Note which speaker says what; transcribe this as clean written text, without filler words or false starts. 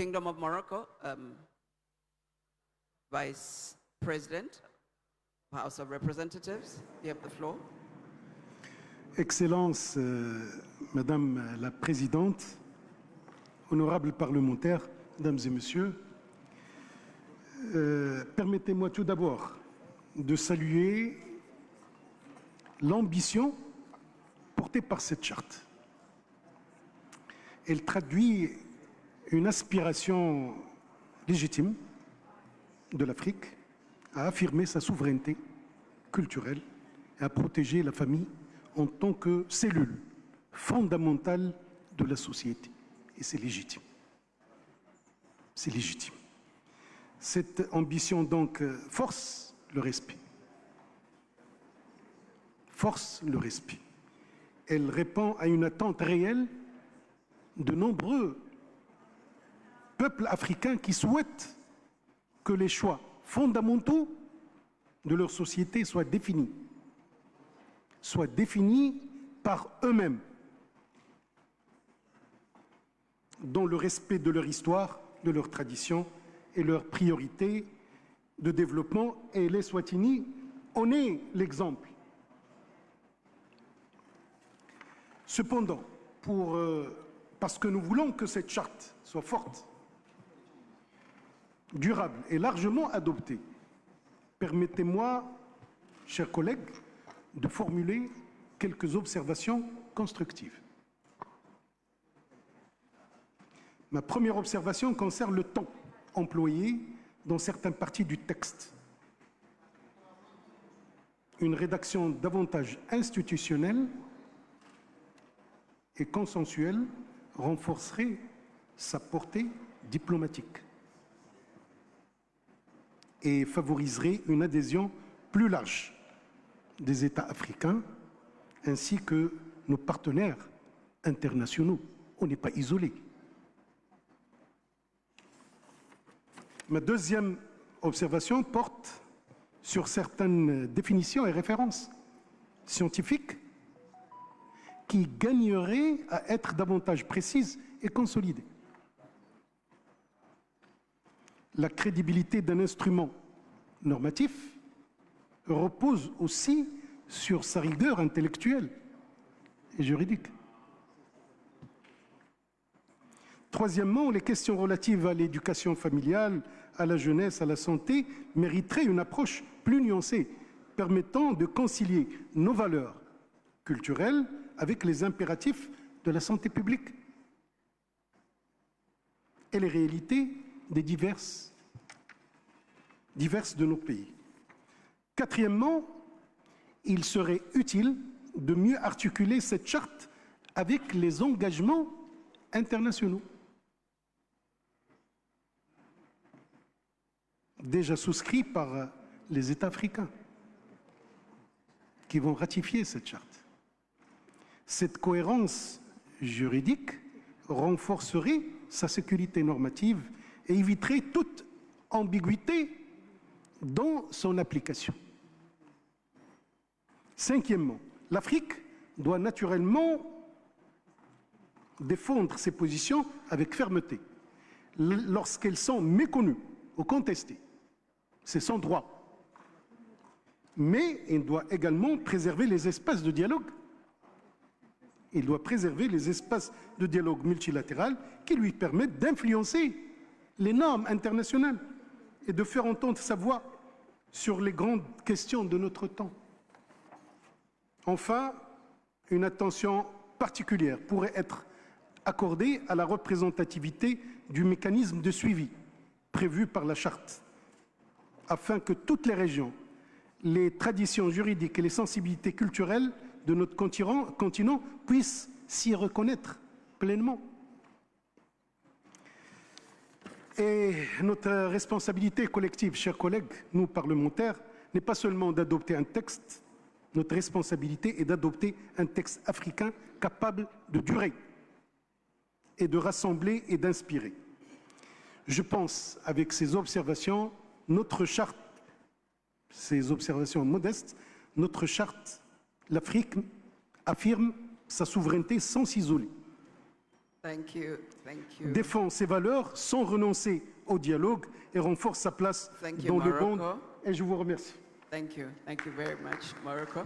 Speaker 1: Kingdom of Morocco, Vice President, House of Representatives, you have the floor.
Speaker 2: Excellence, Madame la Présidente, honorables parlementaires, Mesdames et Messieurs, permettez-moi tout d'abord de saluer l'ambition portée par cette charte. Elle traduit une aspiration légitime de l'Afrique à affirmer sa souveraineté culturelle et à protéger la famille en tant que cellule fondamentale de la société. Et c'est légitime. C'est légitime. Cette ambition, donc, force le respect. Force le respect. Elle répond à une attente réelle de nombreux peuples africains qui souhaitent que les choix fondamentaux de leur société soient définis par eux-mêmes, dans le respect de leur histoire, de leurs traditions et leurs priorités de développement. Et les Swatini en est l'exemple. Cependant, parce que nous voulons que cette charte soit forte, durable et largement adoptée, permettez-moi, chers collègues, de formuler quelques observations constructives. Ma première observation concerne le temps employé dans certaines parties du texte. Une rédaction davantage institutionnelle et consensuelle renforcerait sa portée diplomatique et favoriserait une adhésion plus large des États africains ainsi que nos partenaires internationaux. On n'est pas isolés. Ma deuxième observation porte sur certaines définitions et références scientifiques qui gagneraient à être davantage précises et consolidées. La crédibilité d'un instrument normatif repose aussi sur sa rigueur intellectuelle et juridique. Troisièmement, les questions relatives à l'éducation familiale, à la jeunesse, à la santé mériteraient une approche plus nuancée, permettant de concilier nos valeurs culturelles avec les impératifs de la santé publique et les réalités des diverses de nos pays. Quatrièmement, il serait utile de mieux articuler cette charte avec les engagements internationaux déjà souscrits par les États africains qui vont ratifier cette charte. Cette cohérence juridique renforcerait sa sécurité normative et éviterait toute ambiguïté dans son application. Cinquièmement, l'Afrique doit naturellement défendre ses positions avec fermeté lorsqu'elles sont méconnues ou contestées. C'est son droit. Mais il doit également préserver les espaces de dialogue. Il doit préserver les espaces de dialogue multilatéral qui lui permettent d'influencer les normes internationales et de faire entendre sa voix sur les grandes questions de notre temps. Enfin, une attention particulière pourrait être accordée à la représentativité du mécanisme de suivi prévu par la Charte, afin que toutes les régions, les traditions juridiques et les sensibilités culturelles de notre continent puissent s'y reconnaître pleinement. Et notre responsabilité collective, chers collègues, nous parlementaires, n'est pas seulement d'adopter un texte, notre responsabilité est d'adopter un texte africain capable de durer et de rassembler et d'inspirer. Je pense, avec ces observations, notre charte, ces observations modestes, notre charte, l'Afrique affirme sa souveraineté sans s'isoler.
Speaker 1: Thank you. Thank you.
Speaker 2: défend ses valeurs sans renoncer au dialogue et renforce sa place
Speaker 1: Thank you,
Speaker 2: dans le
Speaker 1: Morocco.
Speaker 2: monde. Et je vous remercie.
Speaker 1: Thank you. Thank you very much, Morocco.